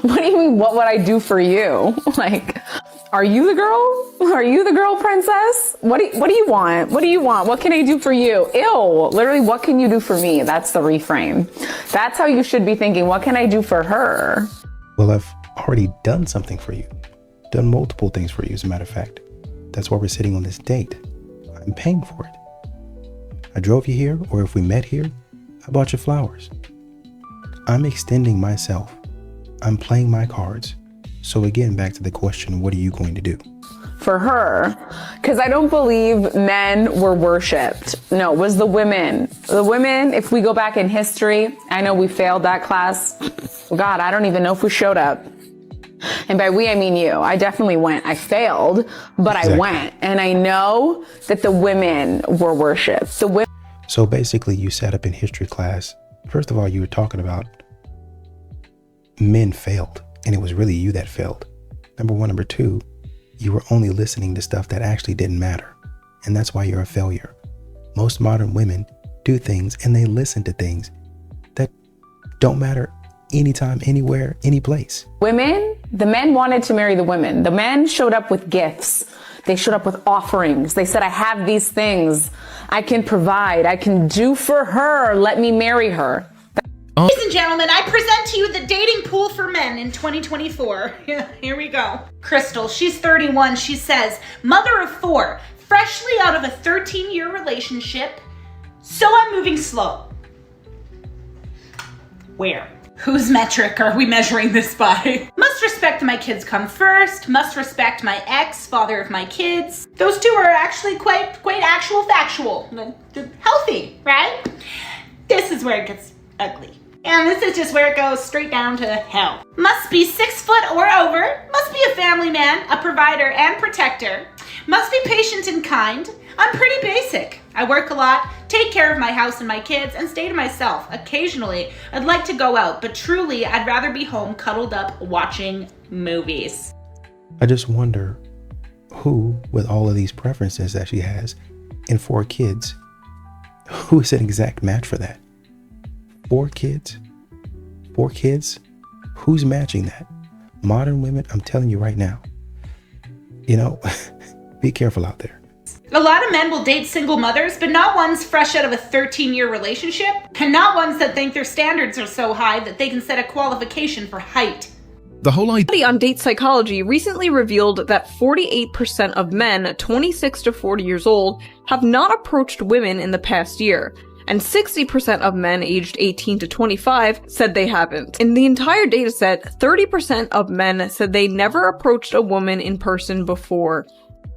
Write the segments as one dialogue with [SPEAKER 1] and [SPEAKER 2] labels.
[SPEAKER 1] What do you mean, what would I do for you? Like, are you the girl? Are you the girl princess? What do you want? What do you want? What can I do for you? Ew, literally, what can you do for me? That's the reframe. That's how you should be thinking. What can I do for her?
[SPEAKER 2] Well, I've already done something for you. Done multiple things for you, as a matter of fact. That's why we're sitting on this date. I'm paying for it. I drove you here, or if we met here, I bought you flowers. I'm extending myself. I'm playing my cards. So again, back to the question, what are you going to do?
[SPEAKER 1] For her, because I don't believe men were worshipped. No, it was the women. The women, if we go back in history, I know we failed that class. God, I don't even know if we showed up. And by we, I mean you. I definitely went. I failed, but exactly. I went. And I know that the women were worshipped.
[SPEAKER 2] So basically, you sat up in history class. First of all, you were talking about men failed, and it was really you that failed. Number one. Number two, you were only listening to stuff that actually didn't matter. And that's why you're a failure. Most modern women do things and they listen to things that don't matter anytime, anywhere, any place.
[SPEAKER 1] Women, the men wanted to marry the women. The men showed up with gifts. They showed up with offerings. They said, I have these things I can provide. I can do for her. Let me marry her.
[SPEAKER 3] Ladies and gentlemen, I present to you the dating pool for men in 2024. Here we go. Crystal, she's 31. She says, mother of 4, freshly out of a 13-year relationship, so I'm moving slow. Where? Whose metric are we measuring this by? Must respect my kids come first. Must respect my ex, father of my kids. Those two are actually quite actual factual. Healthy, right? This is where it gets ugly. And this is just where it goes straight down to hell. Must be 6 foot or over. Must be a family man, a provider and protector. Must be patient and kind. I'm pretty basic. I work a lot, take care of my house and my kids, and stay to myself. Occasionally, I'd like to go out, but truly, I'd rather be home cuddled up watching movies.
[SPEAKER 2] I just wonder who, with all of these preferences that she has, and 4 kids, who is an exact match for that? 4 kids? 4 kids? Who's matching that? Modern women, I'm telling you right now, be careful out there.
[SPEAKER 3] A lot of men will date single mothers, but not ones fresh out of a 13-year relationship, and not ones that think their standards are so high that they can set a qualification for height.
[SPEAKER 4] The whole idea on date psychology recently revealed that 48% of men 26 to 40 years old have not approached women in the past year, and 60% of men aged 18 to 25 said they haven't. In the entire dataset, 30% of men said they never approached a woman in person before.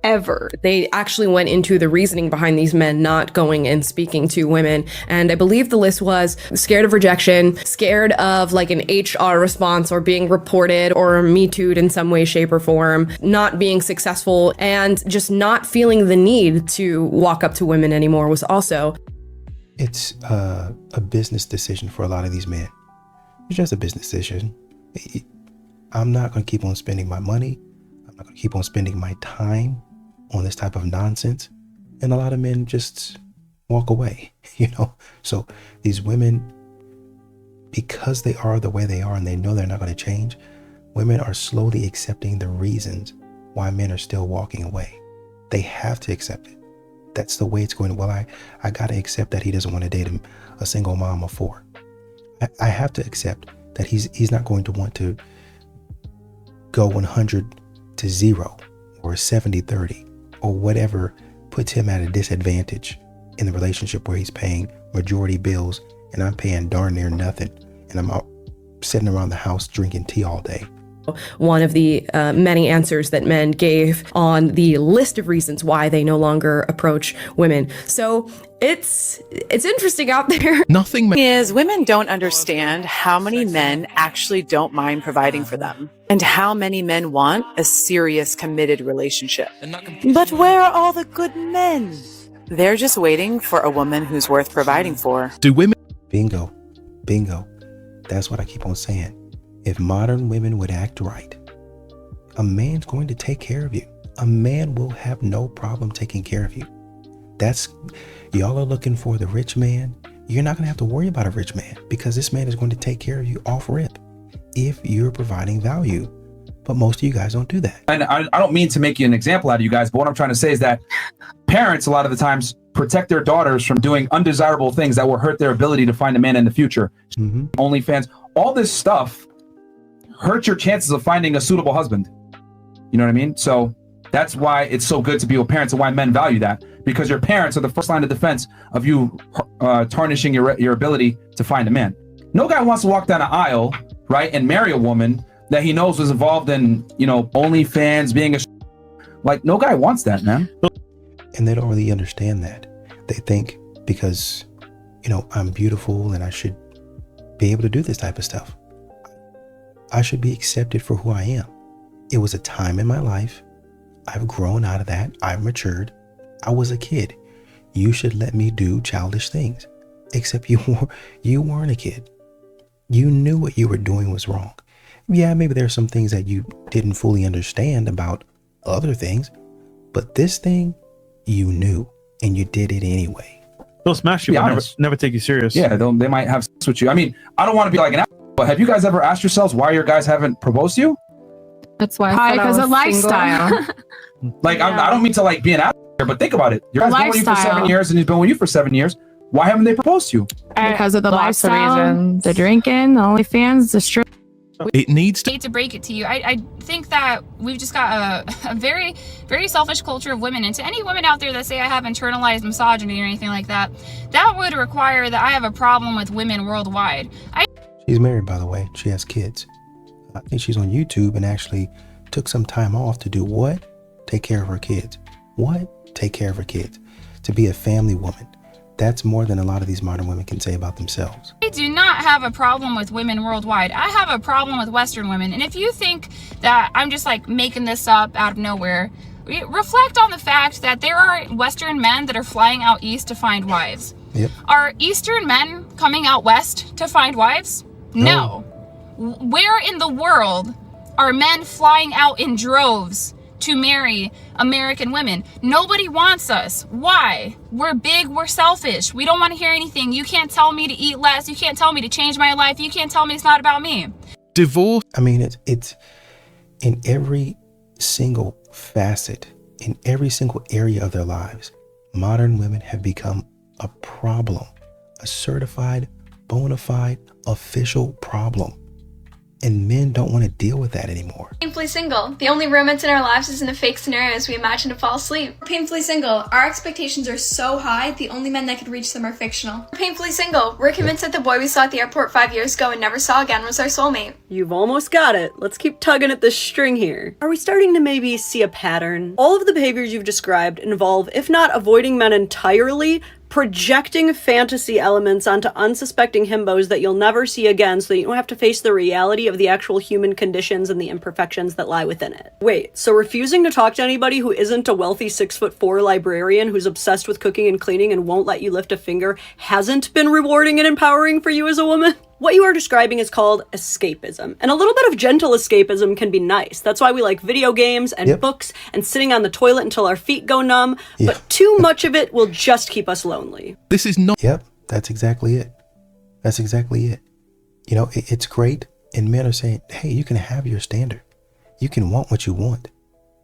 [SPEAKER 4] Ever.
[SPEAKER 5] They actually went into the reasoning behind these men not going and speaking to women. And I believe the list was scared of rejection, scared of like an HR response or being reported or Me Too'd in some way, shape, or form, not being successful, and just not feeling the need to walk up to women anymore was also.
[SPEAKER 2] It's a business decision for a lot of these men. It's just a business decision. I'm not going to keep on spending my money. I'm not going to keep on spending my time on this type of nonsense. And a lot of men just walk away, So these women, because they are the way they are and they know they're not going to change, women are slowly accepting the reasons why men are still walking away. They have to accept it. That's the way it's going. Well, I got to accept that he doesn't want to date a single mom of 4. I have to accept that he's not going to want to go 100 to 0 or 70-30 or whatever puts him at a disadvantage in the relationship where he's paying majority bills and I'm paying darn near nothing, and I'm out sitting around the house drinking tea all day.
[SPEAKER 5] One of the many answers that men gave on the list of reasons why they no longer approach women. So it's interesting out there.
[SPEAKER 6] Nothing is women don't understand how many men actually don't mind providing for them and how many men want a serious, committed relationship. But where are all the good men? They're just waiting for a woman who's worth providing for.
[SPEAKER 4] Do women?
[SPEAKER 2] Bingo. That's what I keep on saying. If modern women would act right, a man's going to take care of you. A man will have no problem taking care of you. Y'all are looking for the rich man. You're not going to have to worry about a rich man because this man is going to take care of you off rip. if you're providing value. But most of you guys don't do that.
[SPEAKER 7] And I don't mean to make you an example out of you guys, but what I'm trying to say is that parents, a lot of the times, protect their daughters from doing undesirable things that will hurt their ability to find a man in the future. OnlyFans, all this stuff hurts your chances of finding a suitable husband. You know what I mean? So that's why it's so good to be with parents and why men value that, because your parents are the first line of defense of you tarnishing your ability to find a man. No guy wants to walk down an aisle, right, and marry a woman that he knows was involved in, OnlyFans, being like, no guy wants that, man.
[SPEAKER 2] And they don't really understand that. They think because, I'm beautiful and I should be able to do this type of stuff. I should be accepted for who I am. It was a time in my life. I've grown out of that. I've matured. I was a kid. You should let me do childish things. Except you weren't a kid. You knew what you were doing was wrong. Yeah, maybe there's some things that you didn't fully understand about other things, but this thing you knew and you did it anyway.
[SPEAKER 8] They'll smash you, but never take you serious.
[SPEAKER 7] Yeah, they might have sex with you. I mean, I don't want to be like an asshole, but have you guys ever asked yourselves why your guys haven't proposed to you?
[SPEAKER 9] That's why.
[SPEAKER 10] Probably because of lifestyle.
[SPEAKER 7] Like, I don't mean to like be an asshole here, but think about it. Your guy's been with you for 7 years and he's been with you for 7 years. Why haven't they proposed to you?
[SPEAKER 10] Because of the
[SPEAKER 9] Lots of
[SPEAKER 10] lifestyle,
[SPEAKER 9] reasons.
[SPEAKER 10] the drinking, the OnlyFans, the strip.
[SPEAKER 8] It needs to.
[SPEAKER 11] I hate to break it to you. I think that we've just got a very, very selfish culture of women. And to any women out there that say I have internalized misogyny or anything like that, that would require that I have a problem with women worldwide.
[SPEAKER 2] She's married, by the way. She has kids. I think she's on YouTube and actually took some time off to do what? Take care of her kids. What? Take care of her kids. To be a family woman. That's more than a lot of these modern women can say about themselves.
[SPEAKER 11] I do not have a problem with women worldwide. I have a problem with Western women. And if you think that I'm just like making this up out of nowhere, reflect on the fact that there are Western men that are flying out east to find wives.
[SPEAKER 2] Yep.
[SPEAKER 11] Are Eastern men coming out west to find wives? No. Where in the world are men flying out in droves to marry American women? Nobody wants us. Why? We're big, we're selfish. We don't want to hear anything. You can't tell me to eat less. You can't tell me to change my life. You can't tell me it's not about me.
[SPEAKER 8] Divorce.
[SPEAKER 2] I mean, it's in every single facet, in every single area of their lives. Modern women have become a problem, a certified, bona fide, official problem. And men don't want to deal with that anymore.
[SPEAKER 12] Painfully single. The only romance in our lives is in the fake scenarios we imagine to fall asleep.
[SPEAKER 13] Painfully single. Our expectations are so high, the only men that could reach them are fictional.
[SPEAKER 12] Painfully single. We're convinced that the boy we saw at the airport 5 years ago and never saw again was our soulmate.
[SPEAKER 14] You've almost got it. Let's keep tugging at this string here. Are we starting to maybe see a pattern? All of the behaviors you've described involve, if not avoiding men entirely, projecting fantasy elements onto unsuspecting himbos that you'll never see again so that you don't have to face the reality of the actual human conditions and the imperfections that lie within it. Wait, so refusing to talk to anybody who isn't a wealthy 6'4" librarian who's obsessed with cooking and cleaning and won't let you lift a finger hasn't been rewarding and empowering for you as a woman? What you are describing is called escapism, and a little bit of gentle escapism can be nice. That's why we like video games and books and sitting on the toilet until our feet go numb, but too much of it will just keep us lonely.
[SPEAKER 8] This is not...
[SPEAKER 2] Yep, that's exactly it. That's exactly it. It's great, and men are saying, hey, you can have your standard. You can want what you want,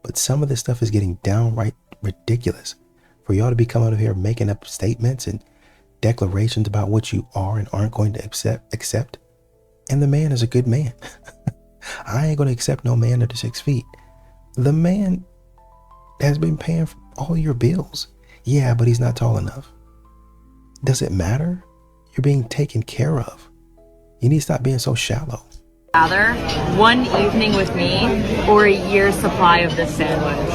[SPEAKER 2] but some of this stuff is getting downright ridiculous. For y'all to be coming out of here making up statements and declarations about what you are and aren't going to accept. And the man is a good man. I ain't going to accept no man under 6 feet. The man has been paying for all your bills. Yeah, but he's not tall enough. Does it matter? You're being taken care of. You need to stop being so shallow.
[SPEAKER 15] Rather, one evening with me or a year's supply of this sandwich.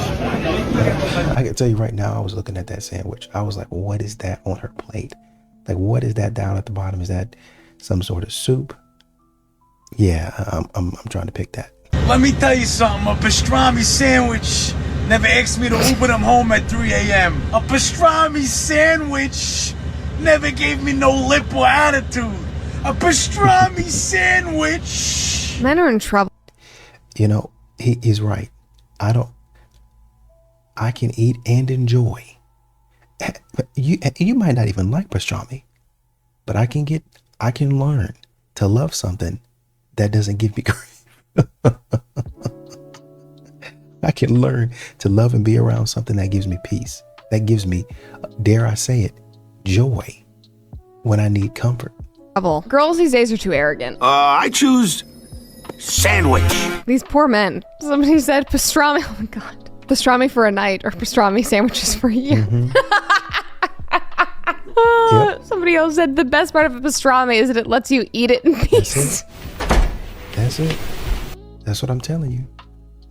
[SPEAKER 2] I can tell you right now, I was looking at that sandwich. I was like, what is that on her plate? Like, what is that down at the bottom? Is that some sort of soup? Yeah, I'm trying to pick that.
[SPEAKER 16] Let me tell you something. A pastrami sandwich never asked me to Uber them home at 3 a.m. A pastrami sandwich never gave me no lip or attitude. A pastrami sandwich.
[SPEAKER 9] Men are in trouble.
[SPEAKER 2] He's right. I can eat and enjoy. You might not even like pastrami, but I can learn to love something that doesn't give me grief. I can learn to love and be around something that gives me peace. That gives me, dare I say it, joy when I need comfort.
[SPEAKER 9] Girls these days are too arrogant.
[SPEAKER 16] I choose sandwich.
[SPEAKER 9] These poor men. Somebody said pastrami. Oh my god. Pastrami for a night or pastrami sandwiches for a year. Somebody else said the best part of a pastrami is that it lets you eat it in peace.
[SPEAKER 2] That's it. That's what I'm telling you.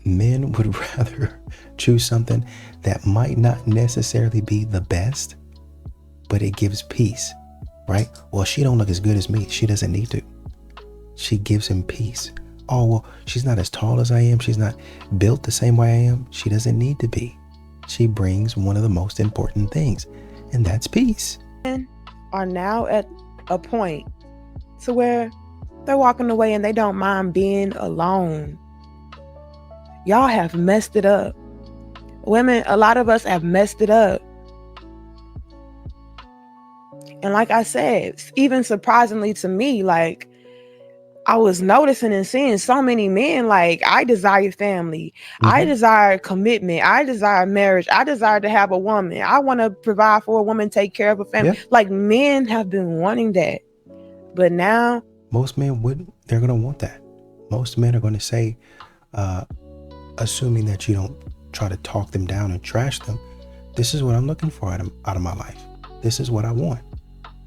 [SPEAKER 2] Men would rather choose something that might not necessarily be the best, but it gives peace, right? Well, she don't look as good as me. She doesn't need to. She gives him peace. Oh, well, she's not as tall as I am. She's not built the same way I am. She doesn't need to be. She brings one of the most important things, and that's peace.
[SPEAKER 17] Men are now at a point to where they're walking away and they don't mind being alone. Y'all have messed it up. Women, a lot of us have messed it up. And like I said, even surprisingly to me, like, I was noticing and seeing so many men, like, I desire family. I desire commitment. I desire marriage. I desire to have a woman. I want to provide for a woman, take care of a family.
[SPEAKER 2] Yeah.
[SPEAKER 17] Like, men have been wanting that. But now,
[SPEAKER 2] most men wouldn't. They're going to want that. Most men are going to say, assuming that you don't try to talk them down and trash them, this is what I'm looking for out of my life. This is what I want.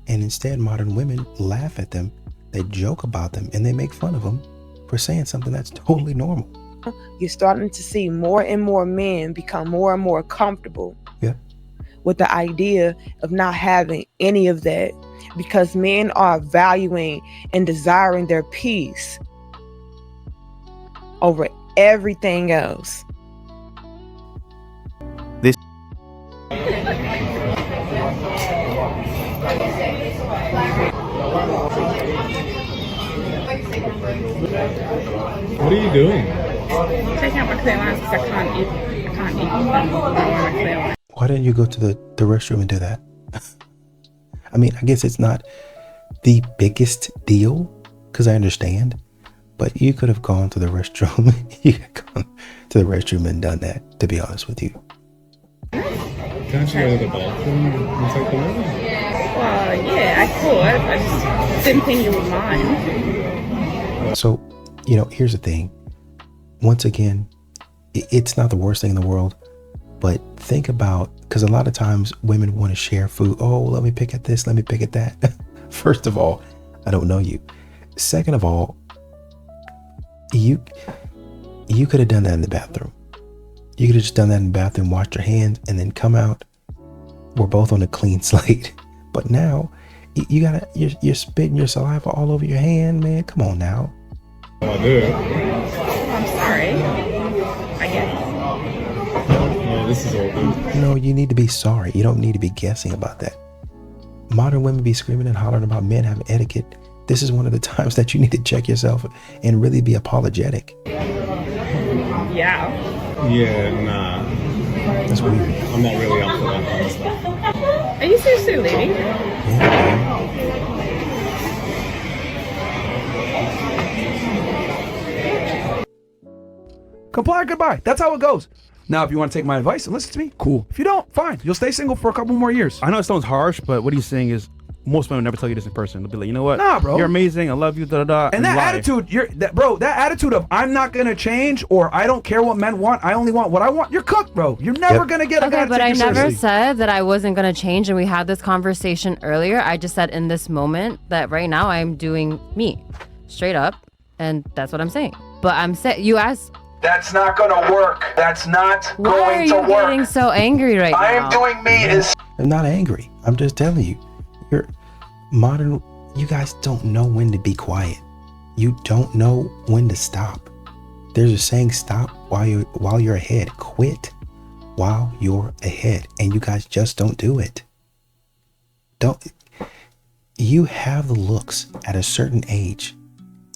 [SPEAKER 2] And instead, modern women laugh at them. They joke about them and they make fun of them for saying something that's totally normal.
[SPEAKER 17] you're starting to see more and more men become more and more comfortable with the idea of not having any of that, because men are valuing and desiring their peace over everything else.
[SPEAKER 16] This
[SPEAKER 18] What are you doing?
[SPEAKER 19] Taking out my clear lines because I can't eat my clear lines.
[SPEAKER 2] Why didn't you go to the restroom and do that? I mean, I guess it's not the biggest deal, because I understand, but you could have gone to the restroom. You could have gone to the restroom and done that, to be honest with you.
[SPEAKER 18] Can't you go to the bathroom and take the room?
[SPEAKER 19] Well, yeah, I could. I just didn't think you would mind.
[SPEAKER 2] So, here's the thing. Once again, it's not the worst thing in the world, but think about, because a lot of times women want to share food. Oh, let me pick at this, let me pick at that. First of all, I don't know you. Second of all, you could have done that in the bathroom. You could have just done that in the bathroom, washed your hands, and then come out. We're both on a clean slate. But now, you're spitting your saliva all over your hand, man. Come on now.
[SPEAKER 18] I do.
[SPEAKER 19] I'm sorry. I guess.
[SPEAKER 18] No, this is all good.
[SPEAKER 2] No, you need to be sorry. You don't need to be guessing about that. Modern women be screaming and hollering about men having etiquette. This is one of the times that you need to check yourself and really be apologetic.
[SPEAKER 19] Yeah.
[SPEAKER 18] Yeah, nah.
[SPEAKER 2] That's weird.
[SPEAKER 18] I'm not really up for that kind of stuff.
[SPEAKER 19] Are you seriously leaving?
[SPEAKER 7] Comply or goodbye. That's how it goes. Now, if you want to take my advice and listen to me, cool. If you don't, fine. You'll stay single for a couple more years.
[SPEAKER 8] I know it sounds harsh, but what he's saying is most women never tell you this in person. They'll be like, you know what?
[SPEAKER 7] Nah, bro.
[SPEAKER 8] You're amazing. I love you. Da da da.
[SPEAKER 7] And that
[SPEAKER 8] lie.
[SPEAKER 7] attitude, that attitude of I'm not gonna change, or I don't care what men want, I only want what I want. You're cooked, bro. You're never gonna get a guy
[SPEAKER 20] Okay,
[SPEAKER 7] to
[SPEAKER 20] but
[SPEAKER 7] take
[SPEAKER 20] I
[SPEAKER 7] you
[SPEAKER 20] never
[SPEAKER 7] seriously.
[SPEAKER 20] said that I wasn't gonna change, and we had this conversation earlier. I just said in this moment that right now I'm doing me, straight up, and that's what I'm saying. But I'm saying, you asked.
[SPEAKER 7] That's not gonna work. That's not
[SPEAKER 20] Why
[SPEAKER 7] going
[SPEAKER 20] are
[SPEAKER 7] to
[SPEAKER 20] you
[SPEAKER 7] work.
[SPEAKER 20] getting so angry right
[SPEAKER 7] I
[SPEAKER 20] now?
[SPEAKER 7] am doing me is.
[SPEAKER 2] I'm not angry. I'm just telling you. You're modern. You guys don't know when to be quiet. You don't know when to stop. There's a saying, stop while you're ahead. Quit while you're ahead. And you guys just don't do it. You have the looks at a certain age.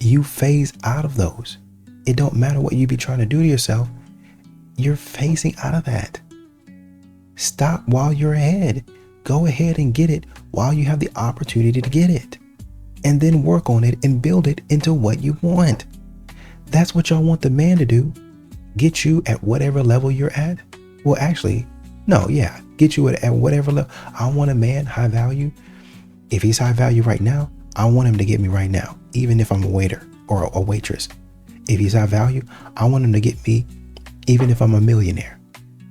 [SPEAKER 2] You phase out of those. It don't matter what you be trying to do to yourself. You're phasing out of that. Stop while you're ahead. Go ahead and get it while you have the opportunity to get it. and then work on it and build it into what you want. That's what y'all want the man to do. Get you at whatever level you're at. Well, actually, no, yeah, get you at whatever level. I want a man high value. If he's high value right now, I want him to get me right now, even if I'm a waiter or a waitress. If he's high value, I want him to get me, even if I'm a millionaire.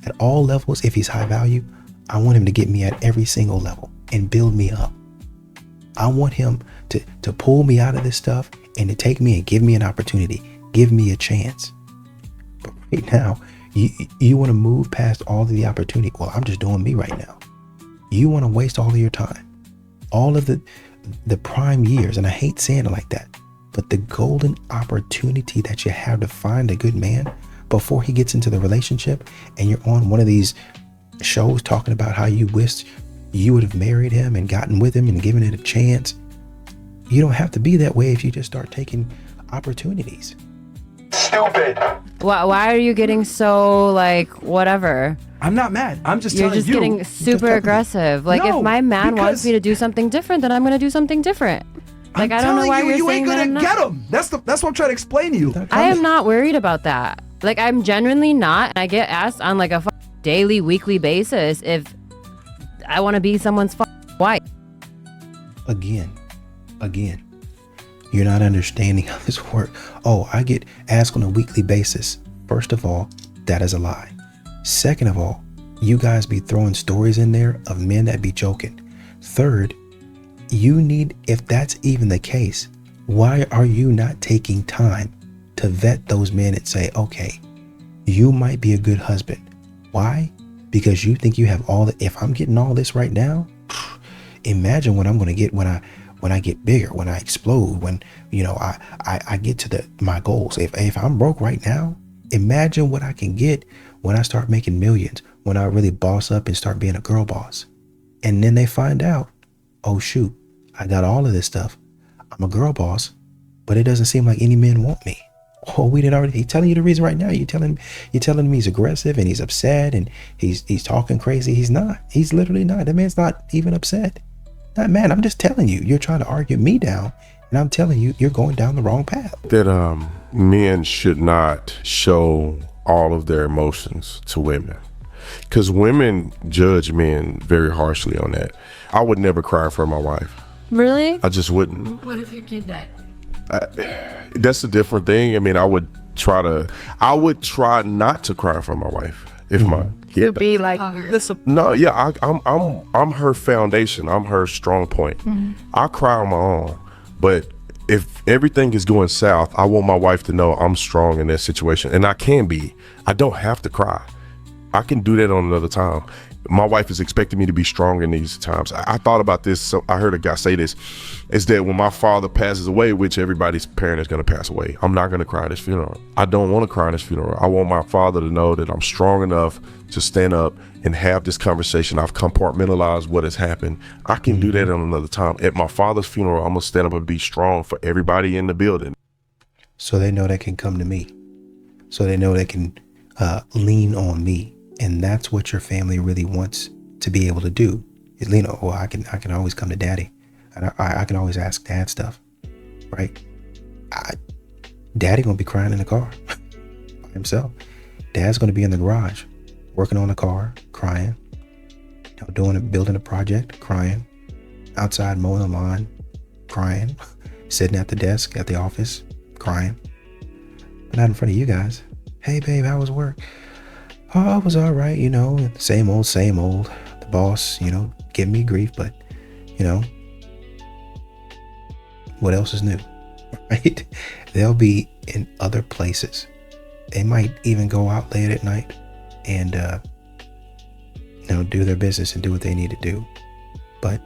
[SPEAKER 2] At all levels, if he's high value, I want him to get me at every single level and build me up. I want him to pull me out of this stuff and to take me and give me an opportunity, give me a chance. But right now, you want to move past all of the opportunity. Well, I'm just doing me right now. You want to waste all of your time, all of the prime years, and I hate saying it like that, but the golden opportunity that you have to find a good man before he gets into the relationship, and you're on one of these shows talking about how you wished you would have married him and gotten with him and given it a chance. You don't have to be that way if you just start taking opportunities.
[SPEAKER 7] Stupid.
[SPEAKER 20] Why are you getting so like whatever?
[SPEAKER 7] I'm not mad. I'm just
[SPEAKER 20] You're
[SPEAKER 7] telling
[SPEAKER 20] just
[SPEAKER 7] you.
[SPEAKER 20] getting super aggressive. Like
[SPEAKER 7] No,
[SPEAKER 20] if my man wants
[SPEAKER 7] because-
[SPEAKER 20] me to do something different, then I'm gonna do something different. Like I don't know why you're
[SPEAKER 7] you
[SPEAKER 20] saying
[SPEAKER 7] ain't
[SPEAKER 20] that
[SPEAKER 7] gonna
[SPEAKER 20] I'm not.
[SPEAKER 7] get him. That's what I'm trying to explain to you.
[SPEAKER 20] I am not worried about that. Like I'm genuinely not. And I get asked on like a daily, weekly basis if I want to be someone's wife.
[SPEAKER 2] Again, you're not understanding how this works. Oh, I get asked on a weekly basis. First of all, that is a lie. Second of all, you guys be throwing stories in there of men that be joking. Third, you need, if that's even the case, why are you not taking time to vet those men and say, okay, you might be a good husband. Why? Because you think you have all the, if I'm getting all this right now, imagine what I'm going to get when I get bigger, when I explode, when, you know, I get to my goals. If I'm broke right now, imagine what I can get when I start making millions, when I really boss up and start being a girl boss. And then they find out, oh shoot, I got all of this stuff. I'm a girl boss, but it doesn't seem like any men want me. Oh, we didn't already. He's telling you the reason right now. You're telling me he's aggressive and he's upset and he's talking crazy. He's not. He's literally not. The man's not even upset. Not mad. I'm just telling you. You're trying to argue me down, and I'm telling you, you're going down the wrong path.
[SPEAKER 21] That men should not show all of their emotions to women, because women judge men very harshly on that. I would never cry for my wife.
[SPEAKER 20] Really?
[SPEAKER 21] I just wouldn't.
[SPEAKER 15] What if you did that?
[SPEAKER 21] That's a different thing. I mean, I would try not to cry for my wife if my
[SPEAKER 17] To be like this.
[SPEAKER 21] no, yeah, I'm her foundation. I'm her strong point. I cry on my own, but if everything is going south, I want my wife to know I'm strong in that situation, and I can be. I don't have to cry. I can do that on another time. My wife is expecting me to be strong in these times. I thought about this. So I heard a guy say this, is that when my father passes away, which everybody's parent is going to pass away, I'm not going to cry at his funeral. I don't want to cry at his funeral. I want my father to know that I'm strong enough to stand up and have this conversation. I've compartmentalized what has happened. I can do that on another time. At my father's funeral, I'm going to stand up and be strong for everybody in the building.
[SPEAKER 2] So they know they can come to me. So they know they can lean on me. And that's what your family really wants to be able to do, is lean on, well, I can always come to daddy. And I can always ask dad stuff, right? Daddy gonna be crying in the car by himself. Dad's gonna be in the garage, working on the car, crying, building a project, crying, outside mowing the lawn, crying, sitting at the desk at the office, crying. But not in front of you guys. Hey babe, how was work? Oh, it was all right, same old. The boss, giving me grief, but, what else is new, right? They'll be in other places. They might even go out late at night and, do their business and do what they need to do. But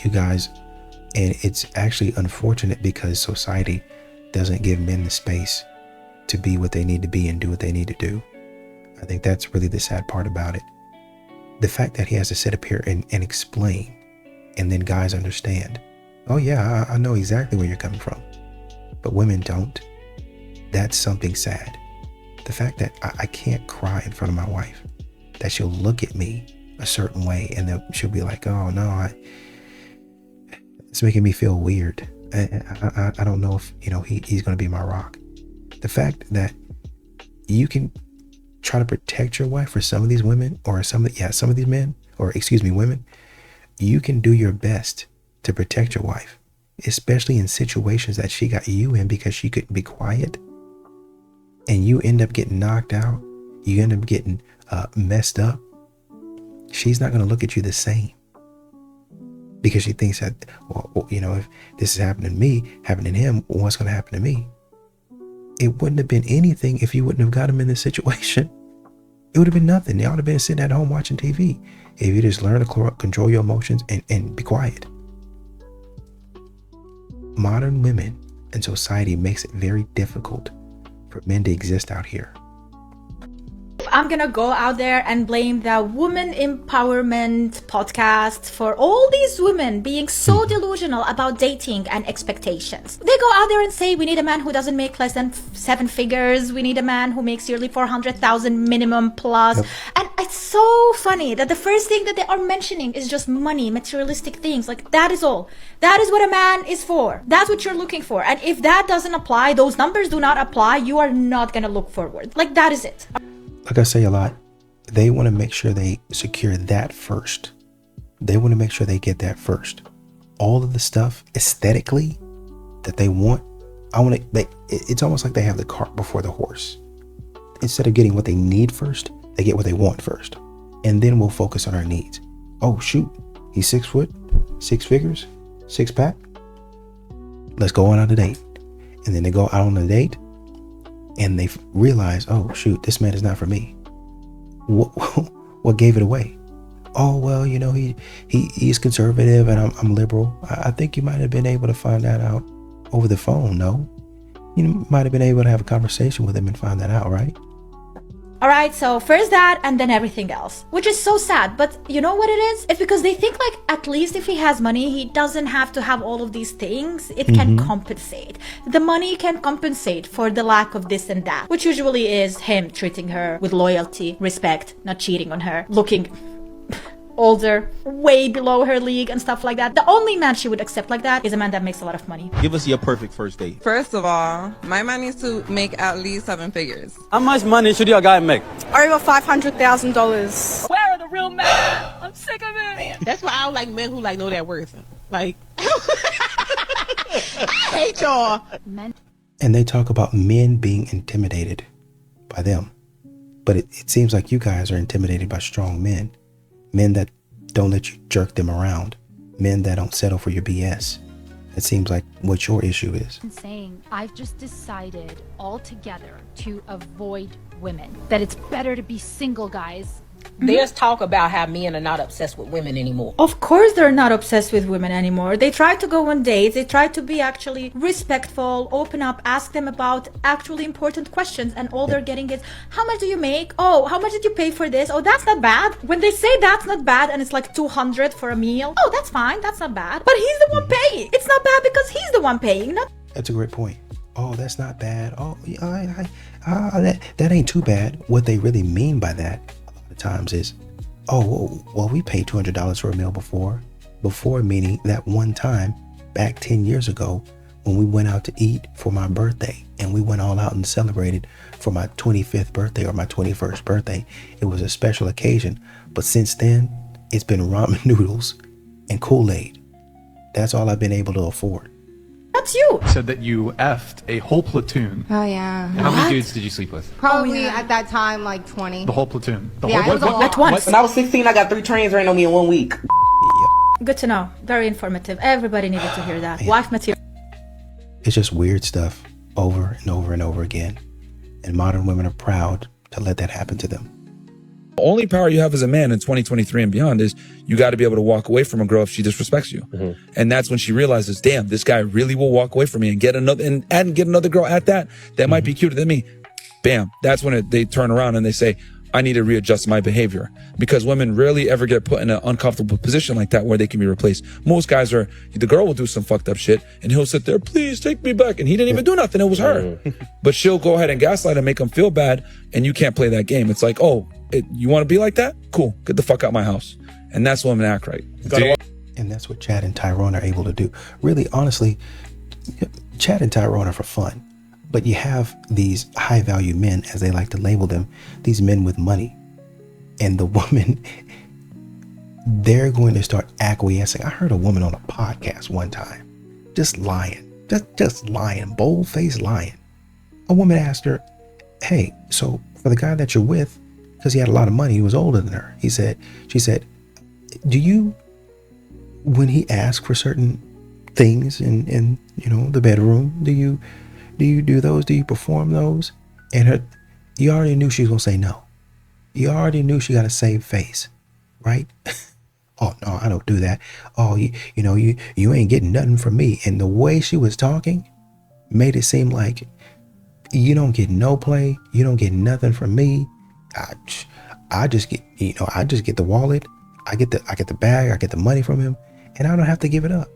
[SPEAKER 2] you guys, and it's actually unfortunate because society doesn't give men the space to be what they need to be and do what they need to do. I think that's really the sad part about it. The fact that he has to sit up here and explain, and then guys understand. Oh yeah, I know exactly where you're coming from. But women don't. That's something sad. The fact that I can't cry in front of my wife, that she'll look at me a certain way and then she'll be like, oh no, it's making me feel weird. I don't know if, he's going to be my rock. The fact that you can try to protect your wife for some of these women, or some of these men, or women, you can do your best to protect your wife, especially in situations that she got you in because she couldn't be quiet, and you end up getting knocked out, you end up getting messed up. She's not going to look at you the same, because she thinks that, if this is happening to me, happening to him, what's going to happen to me? It wouldn't have been anything if you wouldn't have got him in this situation. It would have been nothing. They ought to have been sitting at home watching TV. If you just learn to control your emotions and be quiet. Modern women and society makes it very difficult for men to exist out here.
[SPEAKER 3] I'm gonna go out there and blame the woman empowerment podcast for all these women being so delusional about dating and expectations. They go out there and say, we need a man who doesn't make less than 7 figures. We need a man who makes yearly 400,000 minimum plus. Yep. And it's so funny that the first thing that they are mentioning is just money, materialistic things. Like, that is all. That is what a man is for. That's what you're looking for. And if that doesn't apply, those numbers do not apply, you are not gonna look forward. Like, that is it.
[SPEAKER 2] Like I say a lot, they want to make sure they secure that first. They want to make sure they get that first. All of the stuff aesthetically that they want, it's almost like they have the cart before the horse. Instead of getting what they need first, they get what they want first. And then we'll focus on our needs. Oh, shoot, he's 6 foot, 6 figures, 6-pack. Let's go on a date. And then they go out on a date. And they realize, oh shoot, this man is not for me. What gave it away? Oh well, he's conservative and I'm liberal. I think you might have been able to find that out over the phone. No, you might have been able to have a conversation with him and find that out, right?
[SPEAKER 3] All right, so first that and then everything else, which is so sad. But you know what it is? It's because they think like at least if he has money, he doesn't have to have all of these things. It can compensate. The money can compensate for the lack of this and that, which usually is him treating her with loyalty, respect, not cheating on her, looking older, way below her league and stuff like that. The only man she would accept like that is a man that makes a lot of money.
[SPEAKER 1] Give us your perfect first date.
[SPEAKER 22] First of all, my man needs to make at least 7 figures.
[SPEAKER 23] How much money should your guy make?
[SPEAKER 24] Over $500,000.
[SPEAKER 19] Where are the real men? I'm sick of it. Man. That's why I don't like men who know their worth. Like, I hate y'all.
[SPEAKER 2] And they talk about men being intimidated by them. But it seems like you guys are intimidated by strong men. Men that don't let you jerk them around. Men that don't settle for your BS. It seems like what your issue is.
[SPEAKER 25] I'm saying I've just decided altogether to avoid women. That it's better to be single, guys.
[SPEAKER 19] There's talk about how men are not obsessed with women anymore.
[SPEAKER 3] Of course they're not obsessed with women anymore. They try to go on dates. They try to be actually respectful, open up, ask them about actually important questions. And all they're getting is, how much do you make? Oh, how much did you pay for this? Oh, that's not bad. When they say that's not bad and it's like 200 for a meal, oh, that's fine. That's not bad. But he's the one paying. It's not bad because he's the one paying. Not.
[SPEAKER 2] That's a great point. Oh, that's not bad. Oh, that ain't too bad. What they really mean by that times is, oh well, we paid $200 for a meal before meaning that one time back 10 years ago when we went out to eat for my birthday and we went all out and celebrated for my 25th birthday or my 21st birthday. It was a special occasion, but since then it's been ramen noodles and Kool-Aid. That's all I've been able to afford.
[SPEAKER 3] That's you.
[SPEAKER 26] Said that you effed a whole platoon.
[SPEAKER 9] Oh yeah.
[SPEAKER 26] How many dudes did you sleep with?
[SPEAKER 9] Probably at that time like 20.
[SPEAKER 26] The whole platoon. The
[SPEAKER 9] Yeah,
[SPEAKER 26] whole,
[SPEAKER 9] it was a lot.
[SPEAKER 3] At once.
[SPEAKER 19] When I was 16, I got 3 trains ran on me in 1 week.
[SPEAKER 3] Good to know. Very informative. Everybody needed to hear that. Wife material.
[SPEAKER 2] It's just weird stuff over and over and over again. And modern women are proud to let that happen to them.
[SPEAKER 7] The only power you have as a man in 2023 and beyond is you got to be able to walk away from a girl if she disrespects you. And that's when she realizes, damn, this guy really will walk away from me and get another girl at that might be cuter than me. Bam. That's when they turn around and they say, I need to readjust my behavior, because women rarely ever get put in an uncomfortable position like that where they can be replaced. Most guys are, the girl will do some fucked up shit and he'll sit there, please take me back. And he didn't even do nothing. It was her. But she'll go ahead and gaslight and make him feel bad. And you can't play that game. It's like, oh, you want to be like that? Cool. Get the fuck out my house. And that's when women act right.
[SPEAKER 2] And that's what Chad and Tyrone are able to do. Really, honestly, Chad and Tyrone are for fun, but you have these high value men, as they like to label them, these men with money, and the woman, they're going to start acquiescing. I heard a woman on a podcast one time just lying, just lying, bold-faced lying. A woman asked her, hey, so for the guy that you're with, because he had a lot of money, he was older than her, she said, do you, when he asks for certain things in the bedroom, do you do those? Do you perform those? And you already knew she was gonna say no. You already knew she got a saved face, right? Oh no, I don't do that. Oh, you ain't getting nothing from me. And the way she was talking made it seem like you don't get no play, you don't get nothing from me. I just get the wallet, I get the bag, I get the money from him, and I don't have to give it up.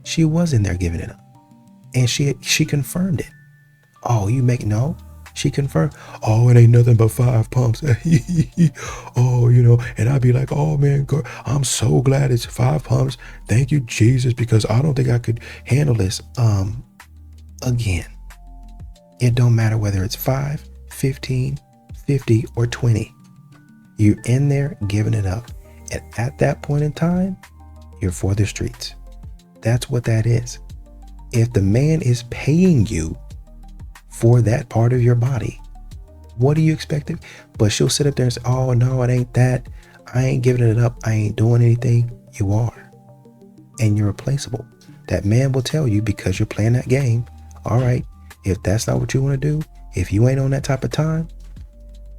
[SPEAKER 2] She was in there giving it up, and she confirmed it. Oh, she confirmed. Oh, it ain't nothing but 5 pumps. Oh, and I'd be like, oh man, girl, I'm so glad it's 5 pumps. Thank you, Jesus, because I don't think I could handle this. Again, it don't matter whether it's 5, 15, 50, or 20. You're in there giving it up. And at that point in time, you're for the streets. That's what that is. If the man is paying you for that part of your body, what do you expect? But she'll sit up there and say, oh no, it ain't that. I ain't giving it up. I ain't doing anything. You are. And you're replaceable. That man will tell you, because you're playing that game, all right, if that's not what you want to do, if you ain't on that type of time,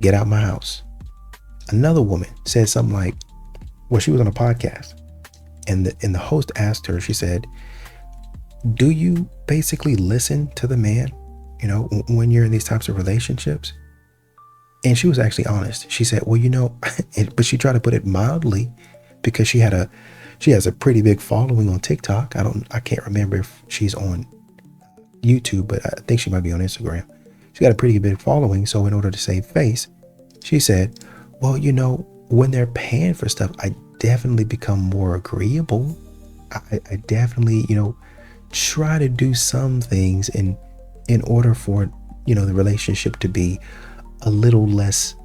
[SPEAKER 2] get out my house. Another woman said something like, well, she was on a podcast, and the host asked her, she said, do you basically listen to the man, when you're in these types of relationships? And she was actually honest. She said, well, but she tried to put it mildly, because she has a pretty big following on TikTok. I can't remember if she's on YouTube, but I think she might be on Instagram. She got a pretty big following. So in order to save face, she said, well, when they're paying for stuff, I definitely become more agreeable. I definitely, try to do some things in order for, the relationship to be a little less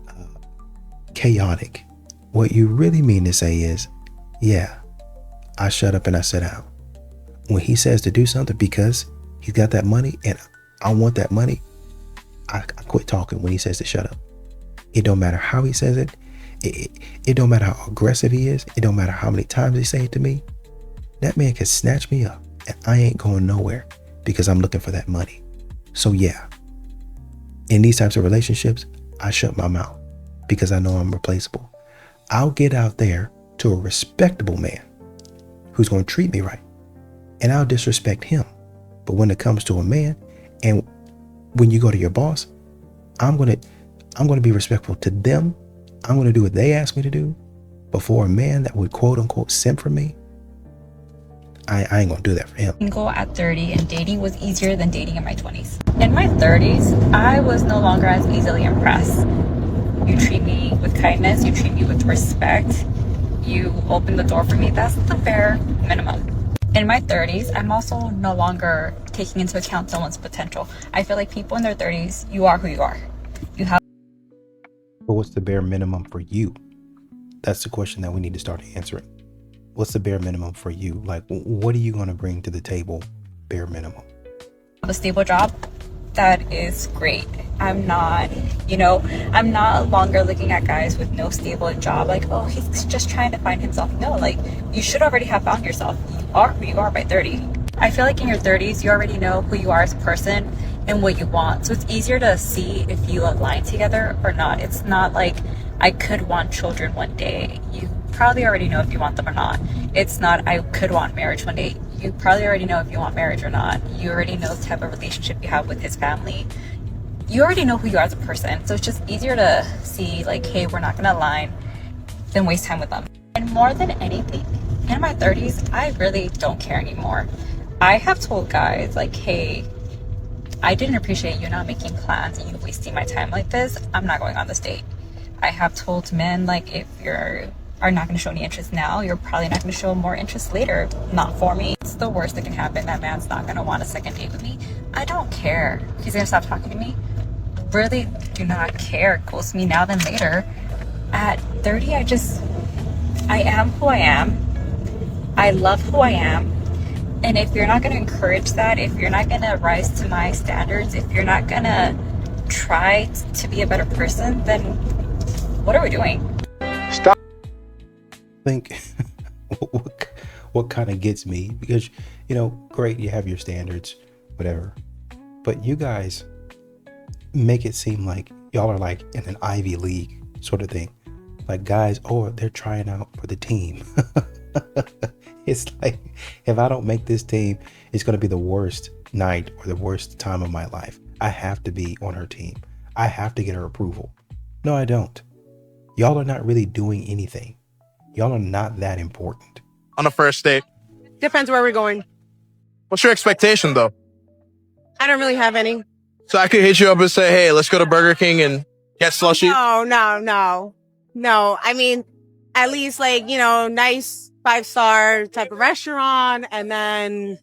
[SPEAKER 2] chaotic. What you really mean to say is, yeah, I shut up and I sit down. When he says to do something because he's got that money and I want that money, I quit talking when he says to shut up. It don't matter how he says it. It don't matter how aggressive he is. It don't matter how many times he say it to me. That man can snatch me up and I ain't going nowhere because I'm looking for that money. So yeah, in these types of relationships, I shut my mouth because I know I'm replaceable. I'll get out there to a respectable man who's going to treat me right, and I'll disrespect him. But when it comes to a man, and when you go to your boss, I'm going to be respectful to them. I'm going to do what they ask me to do before a man that would quote unquote simp for me. I ain't going to do that for him.
[SPEAKER 1] Single at 30, and dating was easier than dating in my 20s. In my 30s, I was no longer as easily impressed. You treat me with kindness, you treat me with respect, you open the door for me. That's the bare minimum. In my 30s, I'm also no longer taking into account someone's potential. I feel like people in their 30s, you are who you are. You have.
[SPEAKER 2] But what's the bare minimum for you? That's the question that we need to start answering. What's the bare minimum for you? Like, what are you going to bring to the table, bare minimum?
[SPEAKER 1] A stable job, that is great. I'm not longer looking at guys with no stable job like, oh, he's just trying to find himself. No, like, you should already have found yourself. You are who you are by 30. I feel like in your 30s, you already know who you are as a person and what you want. So it's easier to see if you align together or not. It's not like I could want children one day. You probably already know if you want them or not. It's not I could want marriage one day. You probably already know if you want marriage or not. You already know the type of relationship you have with his family. You already know who you are as a person. So it's just easier to see like, hey, we're not going to align, than waste time with them. And more than anything, in my 30s, I really don't care anymore. I have told guys like, hey, I didn't appreciate you not making plans and you wasting my time like this. I'm not going on this date. I have told men like, if you're are not going to show any interest now, you're probably not going to show more interest later. Not for me. It's the worst that can happen. That man's not going to want a second date with me. I don't care. He's going to stop talking to me. Really do not care. Ghost me now than later. At 30, I am who I am. I love who I am. And if you're not going to encourage that, if you're not going to rise to my standards, if you're not going to try to be a better person, then what are we doing?
[SPEAKER 2] Stop. I think what kind of gets me, because, you know, great, you have your standards, whatever. But you guys make it seem like y'all are like in an Ivy League sort of thing. Like, guys, oh, they're trying out for the team. It's like, if I don't make this team, it's going to be the worst night or the worst time of my life. I have to be on her team. I have to get her approval. No, I don't. Y'all are not really doing anything. Y'all are not that important.
[SPEAKER 4] On a first date?
[SPEAKER 5] Depends where we're going.
[SPEAKER 4] What's your expectation, though?
[SPEAKER 5] I don't really have any.
[SPEAKER 4] So I could hit you up and say, hey, let's go to Burger King and get slushy?
[SPEAKER 5] No. I mean, at least like, you know, nice 5-star type of restaurant. And then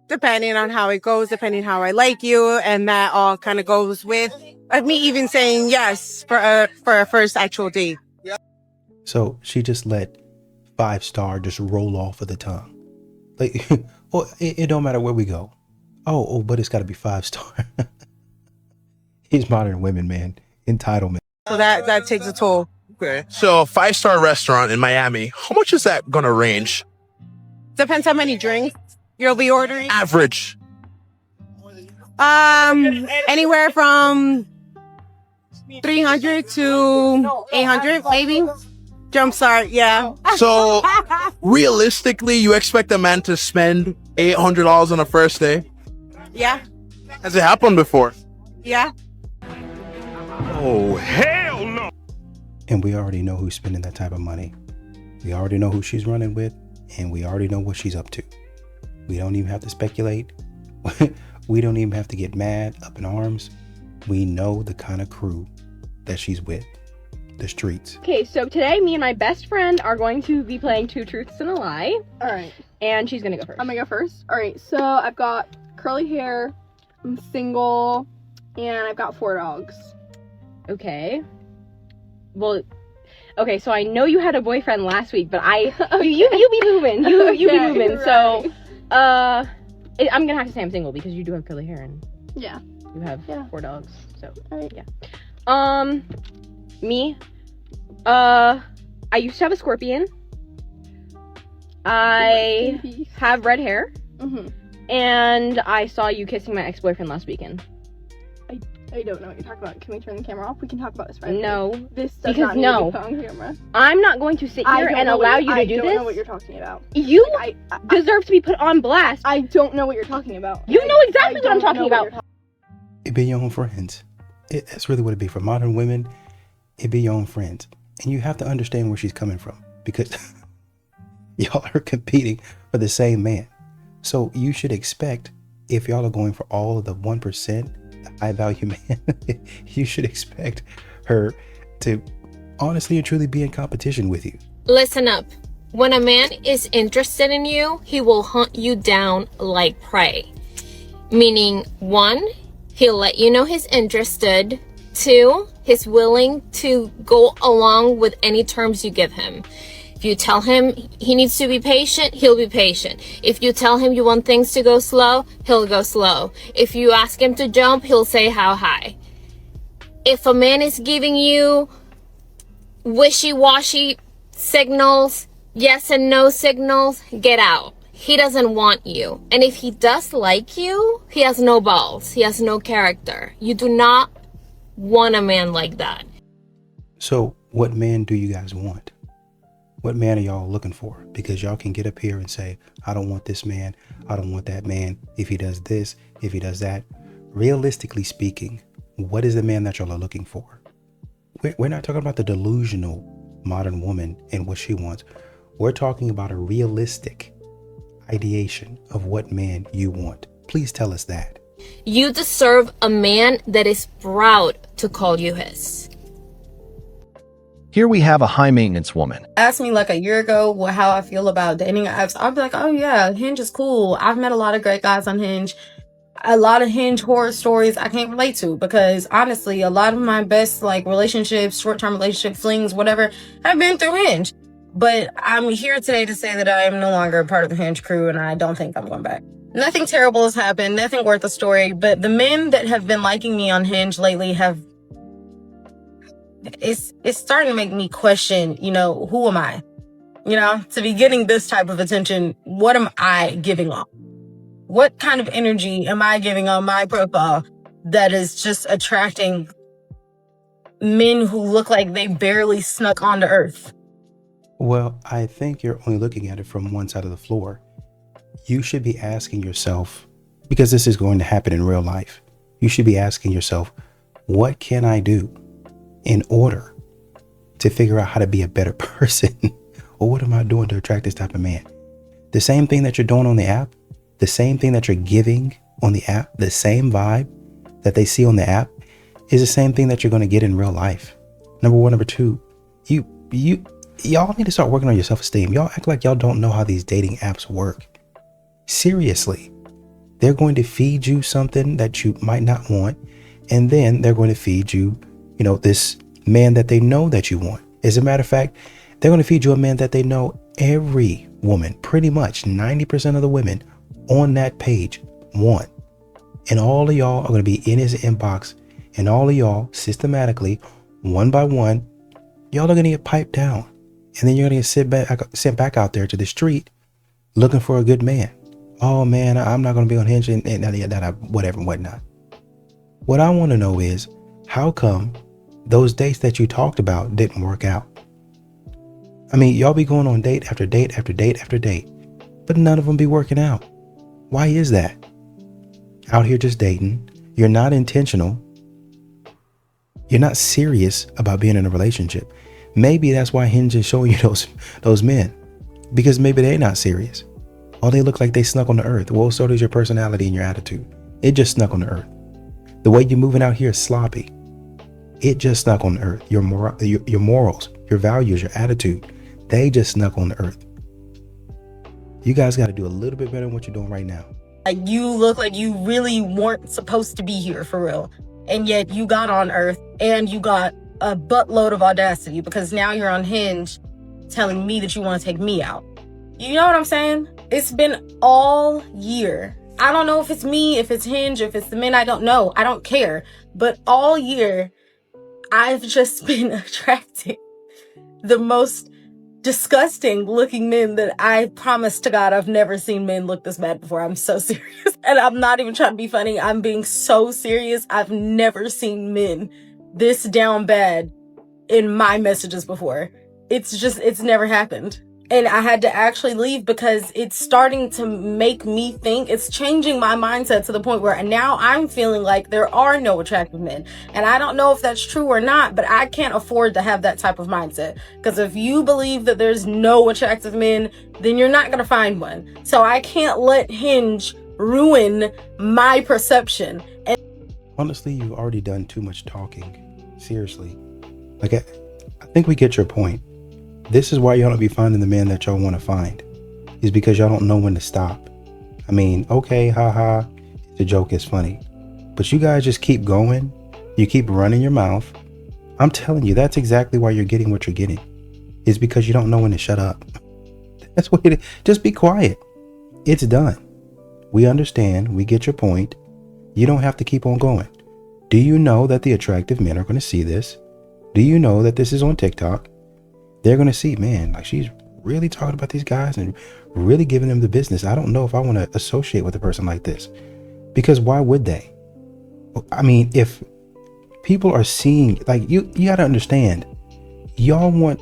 [SPEAKER 5] depending on how it goes, depending how I like you. And that all kind of goes with me even saying yes for a first actual date.
[SPEAKER 2] So she just let 5-star just roll off of the tongue. Like, well, it don't matter where we go. Oh, but it's got to be 5-star. These modern women, man. Entitlement.
[SPEAKER 5] So that takes a toll.
[SPEAKER 4] Okay. So a 5-star restaurant in Miami, how much is that going to range?
[SPEAKER 5] Depends how many drinks you'll be ordering.
[SPEAKER 4] Average.
[SPEAKER 5] Anywhere from 300 to 800, maybe. Jumpstart, yeah.
[SPEAKER 4] So realistically, you expect a man to spend $800 on a first day?
[SPEAKER 5] Yeah.
[SPEAKER 4] Has it happened before?
[SPEAKER 5] Yeah.
[SPEAKER 2] Oh, hell no. And we already know who's spending that type of money. We already know who she's running with, and we already know what she's up to. We don't even have to speculate. We don't even have to get mad, up in arms. We know the kind of crew that she's with. The streets.
[SPEAKER 6] Okay, so today me and my best friend are going to be playing 2 Truths and a Lie.
[SPEAKER 10] Alright.
[SPEAKER 6] And she's gonna go first.
[SPEAKER 10] I'm gonna go first. Alright, so I've got curly hair, I'm single, and I've got 4 dogs.
[SPEAKER 6] Okay. Well, okay, so I know you had a boyfriend last week, but you be moving. You be moving.
[SPEAKER 10] Right.
[SPEAKER 6] So, I'm gonna have to say I'm single because you do have curly hair and
[SPEAKER 10] yeah,
[SPEAKER 6] you have 4 dogs. So,
[SPEAKER 10] Alright.
[SPEAKER 6] yeah. Me, I used to have a scorpion. I have red hair.
[SPEAKER 10] Mm-hmm.
[SPEAKER 6] And I saw you kissing my ex-boyfriend last weekend.
[SPEAKER 10] I don't know what you're talking about. Can we turn the camera off? We can talk about this privately.
[SPEAKER 6] No.
[SPEAKER 10] This does
[SPEAKER 6] Because
[SPEAKER 10] not need
[SPEAKER 6] no.
[SPEAKER 10] to be put on camera.
[SPEAKER 6] I'm not going to sit here and allow you to do this.
[SPEAKER 10] I don't know what you're talking about.
[SPEAKER 6] You deserve to be put on blast.
[SPEAKER 10] I don't know what you're talking about.
[SPEAKER 6] You know exactly what I'm talking about.
[SPEAKER 2] It be your own friends. That's really what it be. For modern women, it be your own friends. And you have to understand where she's coming from, because y'all are competing for the same man. So you should expect, if y'all are going for all of the 1%, the high value man, you should expect her to honestly and truly be in competition with you.
[SPEAKER 11] Listen up. When a man is interested in you, he will hunt you down like prey. Meaning, 1, he'll let you know he's interested. 2, he's willing to go along with any terms you give him. If you tell him he needs to be patient, he'll be patient. If you tell him you want things to go slow, he'll go slow. If you ask him to jump, he'll say how high. If a man is giving you wishy-washy signals, yes and no signals, get out. He doesn't want you. And if he does like you, he has no balls. He has no character. You do not want a man like that.
[SPEAKER 2] So what man do you guys want? What man are y'all looking for? Because y'all can get up here and say, I don't want this man. I don't want that man. If he does this, if he does that. Realistically speaking, what is the man that y'all are looking for? We're not talking about the delusional modern woman and what she wants. We're talking about a realistic ideation of what man you want. Please tell us that.
[SPEAKER 11] You deserve a man that is proud to call you his.
[SPEAKER 8] Here we have a high maintenance woman.
[SPEAKER 12] Asked me like a year ago how I feel about dating apps. I'd be like, oh yeah, Hinge is cool. I've met a lot of great guys on Hinge. A lot of Hinge horror stories I can't relate to, because honestly, a lot of my best like relationships, short-term relationship flings, whatever, have been through Hinge. But I'm here today to say that I am no longer a part of the Hinge crew, and I don't think I'm going back. Nothing terrible has happened, nothing worth a story, but the men that have been liking me on Hinge lately it's starting to make me question, who am I? To be getting this type of attention, what am I giving off? What kind of energy am I giving on my profile that is just attracting men who look like they barely snuck onto Earth?
[SPEAKER 2] Well, I think you're only looking at it from one side of the floor. You should be asking yourself, because this is going to happen in real life, you should be asking yourself, what can I do in order to figure out how to be a better person? Or what am I doing to attract this type of man? The same thing that you're doing on the app, the same thing that you're giving on the app, the same vibe that they see on the app is the same thing that you're going to get in real life. Number one. Number two, y'all need to start working on your self-esteem. Y'all act like y'all don't know how these dating apps work. Seriously, they're going to feed you something that you might not want, and then they're going to feed you, this man that they know that you want. As a matter of fact, they're going to feed you a man that they know every woman, pretty much 90% of the women on that page want. And all of y'all are going to be in his inbox, and all of y'all systematically, one by one, y'all are going to get piped down. And then you're going to get sent back out there to the street looking for a good man. Oh man, I'm not going to be on Hinge and whatever and whatnot. What I want to know is, how come those dates that you talked about didn't work out? I mean, y'all be going on date after date after date after date, but none of them be working out. Why is that? Out here just dating, you're not intentional. You're not serious about being in a relationship. Maybe that's why Hinge is showing you those men, because maybe they're not serious. Or they look like they snuck on the earth. Well, so does your personality and your attitude. It just snuck on the earth. The way you're moving out here is sloppy. It just snuck on the earth. Your morals, your values, your attitude, they just snuck on the earth. You guys got to do a little bit better than what you're doing right now.
[SPEAKER 12] Like, you look like you really weren't supposed to be here for real. And yet you got on Earth, and you got a buttload of audacity, because now you're on Hinge telling me that you want to take me out. You know what I'm saying? It's been all year. I don't know if it's me, if it's Hinge, if it's the men, I don't know. I don't care. But all year, I've just been attracting the most disgusting looking men that I promise to God I've never seen men look this bad before. I'm so serious. And I'm not even trying to be funny. I'm being so serious. I've never seen men this down bad in my messages before. It's never happened. And I had to actually leave because it's starting to make me think, it's changing my mindset to the point where now I'm feeling like there are no attractive men. And I don't know if that's true or not, but I can't afford to have that type of mindset. Because if you believe that there's no attractive men, then you're not going to find one. So I can't let Hinge ruin my perception. And
[SPEAKER 2] honestly, you've already done too much talking. Seriously. Like, I think we get your point. This is why y'all don't be finding the man that y'all want to find, is because y'all don't know when to stop. I mean, okay, haha, the joke is funny, but you guys just keep going. You keep running your mouth. I'm telling you, that's exactly why you're getting what you're getting, is because you don't know when to shut up. That's what it is. Just be quiet. It's done. We understand. We get your point. You don't have to keep on going. Do you know that the attractive men are going to see this? Do you know that this is on TikTok? They're going to see, man, like, she's really talking about these guys and really giving them the business. I don't know if I want to associate with a person like this, because why would they? I mean, if people are seeing, like, you got to understand, y'all want,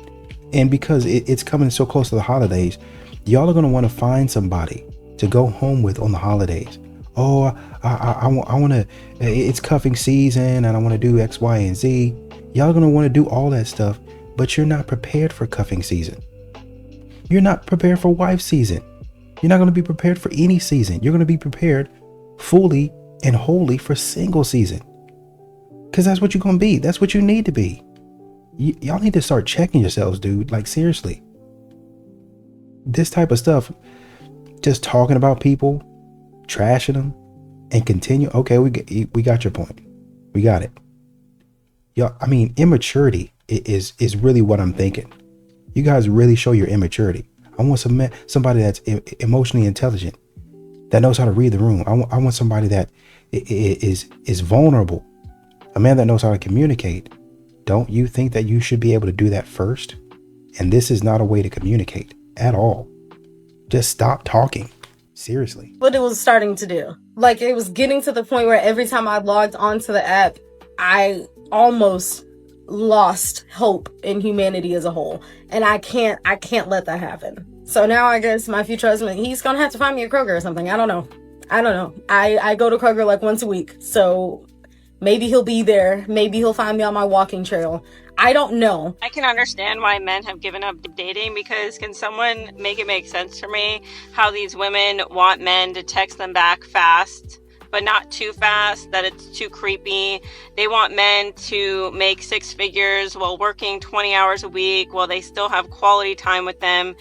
[SPEAKER 2] and because it's coming so close to the holidays, y'all are going to want to find somebody to go home with on the holidays. Oh, I want to, it's cuffing season and I want to do X, Y, and Z. Y'all are going to want to do all that stuff. But you're not prepared for cuffing season. You're not prepared for wife season. You're not going to be prepared for any season. You're going to be prepared fully and wholly for single season. Because that's what you're going to be. That's what you need to be. Y'all need to start checking yourselves, dude. Like, seriously. This type of stuff, just talking about people, trashing them, and continue. Okay, we got your point. We got it. Y'all, I mean, immaturity is really what I'm thinking. You guys really show your immaturity. I want somebody that's emotionally intelligent, that knows how to read the room. I want somebody that is vulnerable. A man that knows how to communicate. Don't you think that you should be able to do that first? And this is not a way to communicate at all. Just stop talking. Seriously.
[SPEAKER 12] What it was starting to do. Like, it was getting to the point where every time I logged onto the app, I almost lost hope in humanity as a whole. And I can't let that happen. So now I guess my future husband, he's gonna have to find me a Kroger or something. I don't know. I go to Kroger like once a week. So maybe he'll be there. Maybe he'll find me on my walking trail. I don't know.
[SPEAKER 13] I can understand why men have given up dating, because can someone make it make sense for me how these women want men to text them back fast, but not too fast, that it's too creepy. They want men to make 6 figures while working 20 hours a week while they still have quality time with them.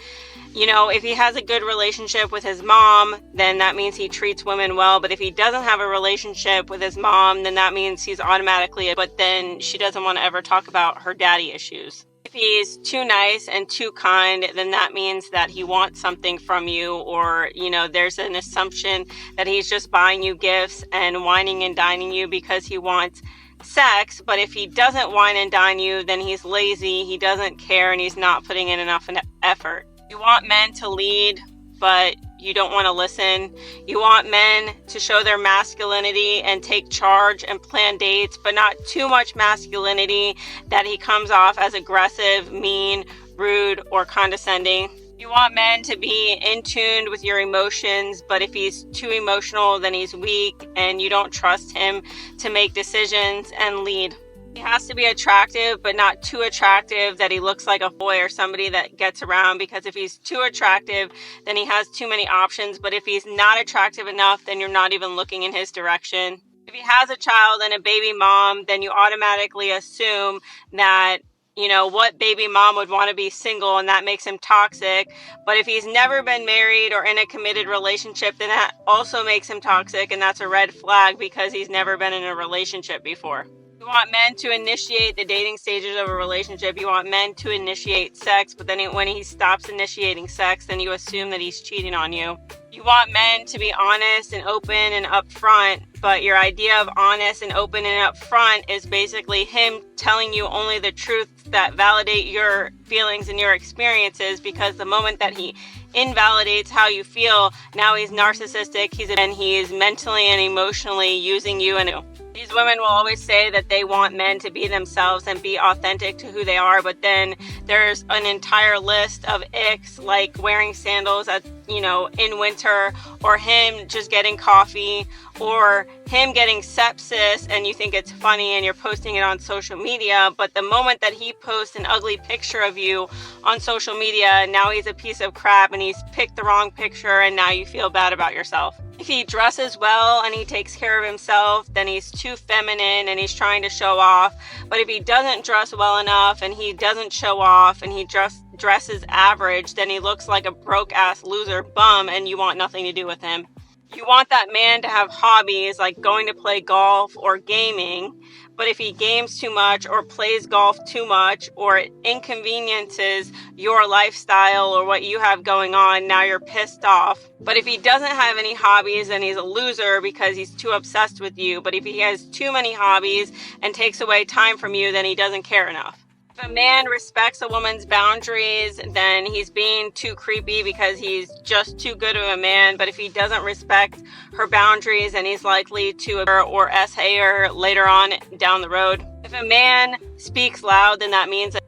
[SPEAKER 13] You know, if he has a good relationship with his mom, then that means he treats women well. But if he doesn't have a relationship with his mom, then that means he's automatically, but then she doesn't want to ever talk about her daddy issues. If he's too nice and too kind, then that means that he wants something from you, or, you know, there's an assumption that he's just buying you gifts and whining and dining you because he wants sex. But if he doesn't wine and dine you, then he's lazy, he doesn't care, and he's not putting in enough effort. You want men to lead, but you don't want to listen. You want men to show their masculinity and take charge and plan dates, but not too much masculinity that he comes off as aggressive, mean, rude, or condescending. You want men to be in tune with your emotions, but if he's too emotional, then he's weak and you don't trust him to make decisions and lead. He has to be attractive, but not too attractive that he looks like a boy or somebody that gets around, because if he's too attractive, then he has too many options. But if he's not attractive enough, then you're not even looking in his direction. If he has a child and a baby mom, then you automatically assume that, you know, what baby mom would want to be single, and that makes him toxic. But if he's never been married or in a committed relationship, then that also makes him toxic, and that's a red flag because he's never been in a relationship before. You want men to initiate the dating stages of a relationship. You want men to initiate sex, but then when he stops initiating sex, then you assume that he's cheating on you. You want men to be honest and open and upfront, but your idea of honest and open and upfront is basically him telling you only the truth that validate your feelings and your experiences, because the moment that he invalidates how you feel, now he's narcissistic, he is mentally and emotionally using you. And these women will always say that they want men to be themselves and be authentic to who they are, but then there's an entire list of icks, like wearing sandals at, you know, in winter, or him just getting coffee, or him getting sepsis, and you think it's funny and you're posting it on social media, but the moment that he posts an ugly picture of you on social media, now he's a piece of crap and he's picked the wrong picture, and now you feel bad about yourself. If he dresses well and he takes care of himself, then he's too feminine and he's trying to show off. But if he doesn't dress well enough and he doesn't show off and he dresses average, then he looks like a broke-ass loser bum, and you want nothing to do with him. You want that man to have hobbies like going to play golf or gaming, but if he games too much or plays golf too much or it inconveniences your lifestyle or what you have going on, now you're pissed off. But if he doesn't have any hobbies, then he's a loser because he's too obsessed with you. But if he has too many hobbies and takes away time from you, then he doesn't care enough. If a man respects a woman's boundaries, then he's being too creepy because he's just too good of a man. But if he doesn't respect her boundaries, then he's likely to or S-hay her later on down the road. If a man speaks loud, then that means that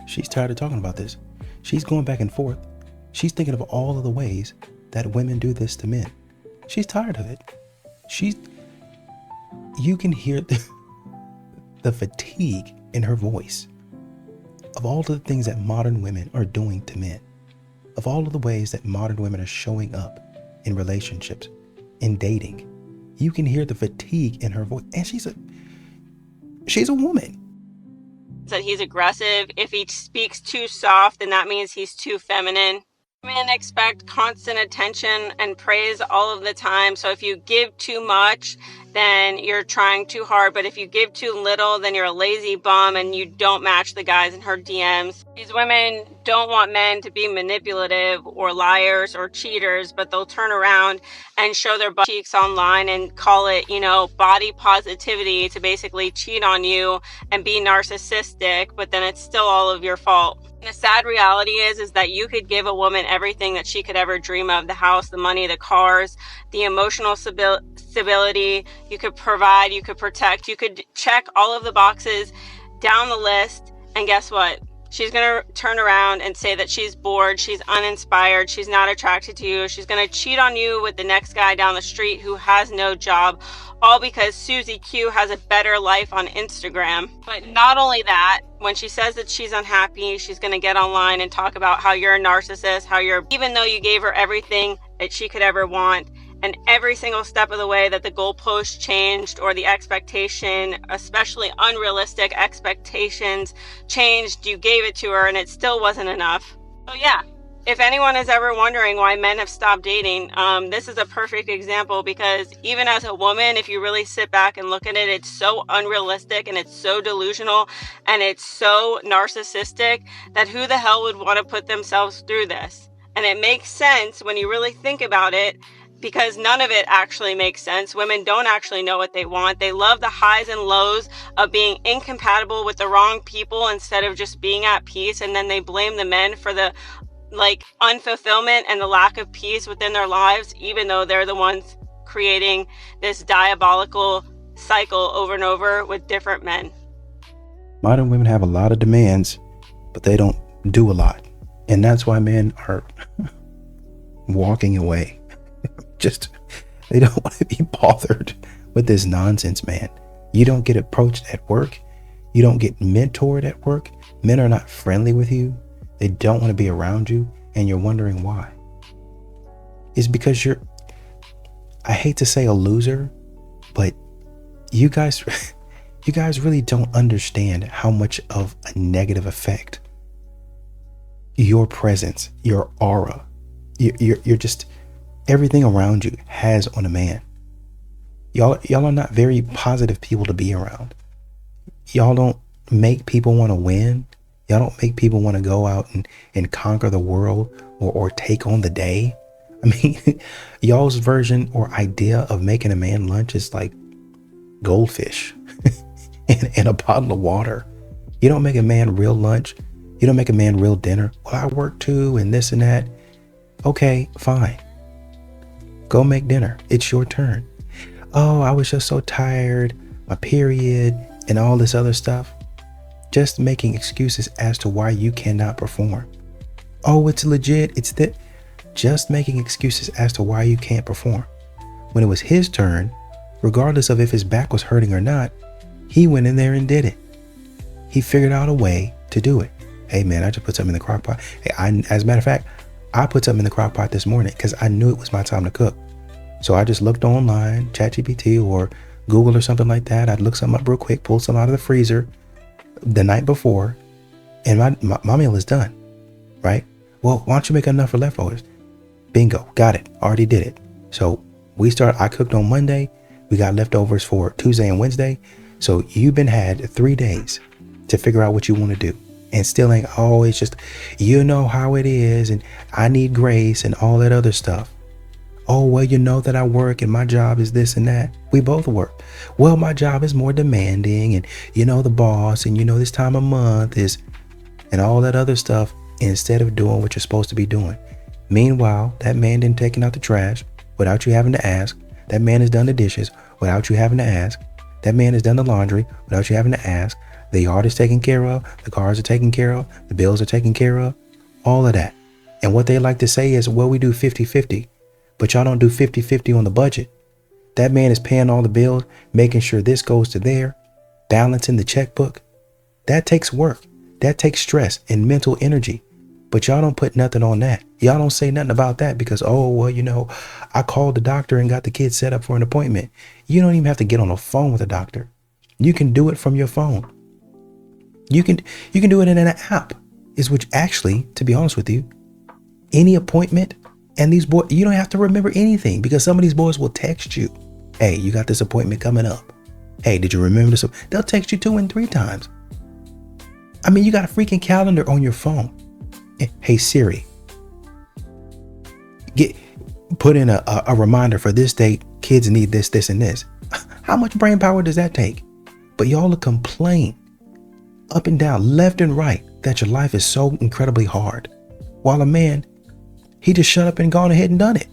[SPEAKER 2] she's tired of talking about this. She's going back and forth. She's thinking of all of the ways that women do this to men. She's tired of it. You can hear the fatigue in her voice. Of all of the things that modern women are doing to men, of all of the ways that modern women are showing up in relationships, in dating, you can hear the fatigue in her voice. And she's a woman.
[SPEAKER 13] that he's aggressive. If he speaks too soft, then that means he's too feminine. Men expect constant attention and praise all of the time. So if you give too much, then you're trying too hard. But if you give too little, then you're a lazy bum and you don't match the guys in her DMs. These women don't want men to be manipulative or liars or cheaters, but they'll turn around and show their butt cheeks online and call it, you know, body positivity to basically cheat on you and be narcissistic, but then it's still all of your fault. And the sad reality is that you could give a woman everything that she could ever dream of: the house, the money, the cars, the emotional stability. You could provide, you could protect, you could check all of the boxes down the list, and guess what? She's gonna turn around and say that she's bored, she's uninspired, she's not attracted to you. She's gonna cheat on you with the next guy down the street who has no job, all because Susie Q has a better life on Instagram. But not only that, when she says that she's unhappy, she's gonna get online and talk about how you're a narcissist, how you're, even though you gave her everything that she could ever want, and every single step of the way that the goalpost changed or the expectation, especially unrealistic expectations, changed, you gave it to her and it still wasn't enough. So yeah, if anyone is ever wondering why men have stopped dating, this is a perfect example, because even as a woman, if you really sit back and look at it, it's so unrealistic and it's so delusional and it's so narcissistic that who the hell would want to put themselves through this? And it makes sense when you really think about it, because none of it actually makes sense. Women don't actually know what they want. They love the highs and lows of being incompatible with the wrong people instead of just being at peace, and then they blame the men for the unfulfillment and the lack of peace within their lives, even though they're the ones creating this diabolical cycle over and over with different men.
[SPEAKER 2] Modern women have a lot of demands, but they don't do a lot. And that's why men are walking away. Just, they don't want to be bothered with this nonsense, man. You don't get approached at work. You don't get mentored at work. Men are not friendly with you. They don't want to be around you, and you're wondering why. It's because you're, I hate to say a loser, but you guys really don't understand how much of a negative effect your presence, your aura, you're just, everything around you has on a man. Y'all are not very positive people to be around. Y'all don't make people want to win. Y'all don't make people want to go out and conquer the world or take on the day. I mean, y'all's version or idea of making a man lunch is like goldfish and a bottle of water. You don't make a man real lunch. You don't make a man real dinner. Well, I work too and this and that. Okay, fine. Go make dinner. It's your turn. Oh, I was just so tired, my period, and all this other stuff. Just making excuses as to why you cannot perform. Oh, it's legit. It's that. Just making excuses as to why you can't perform. When it was his turn, regardless of if his back was hurting or not, he went in there and did it. He figured out a way to do it. Hey man, I just put something in the crock pot. Hey, as a matter of fact, I put something in the crock pot this morning because I knew it was my time to cook. So I just looked online, ChatGPT or Google or something like that. I'd look something up real quick, pull some out of the freezer the night before, and my meal is done, right? Well, why don't you make enough for leftovers? Bingo, got it, already did it. So I cooked on Monday, we got leftovers for Tuesday and Wednesday. So you've had 3 days to figure out what you want to do. And still ain't always just, you know how it is, and I need grace and all that other stuff. Oh, well, you know that I work and my job is this and that. We both work. Well, my job is more demanding, and you know the boss, and you know this time of month is, and all that other stuff, instead of doing what you're supposed to be doing. Meanwhile, that man didn't take out the trash without you having to ask. That man has done the dishes without you having to ask. That man has done the laundry without you having to ask. The yard is taken care of, the cars are taken care of, the bills are taken care of, all of that. And what they like to say is, well, we do 50-50, but y'all don't do 50-50 on the budget. That man is paying all the bills, making sure this goes to there, balancing the checkbook. That takes work. That takes stress and mental energy. But y'all don't put nothing on that. Y'all don't say nothing about that because, oh, well, you know, I called the doctor and got the kid set up for an appointment. You don't even have to get on the phone with a doctor. You can do it from your phone. You can do it in an app, is which actually, to be honest with you, any appointment, and these boys, you don't have to remember anything because some of these boys will text you, hey, you got this appointment coming up. Hey, did you remember this? They'll text you 2 and 3 times. I mean, you got a freaking calendar on your phone. Hey Siri, put in a reminder for this date. Kids need this, this, and this. How much brain power does that take? But y'all will complain up and down, left and right, that your life is so incredibly hard. While a man, he just shut up and gone ahead and done it.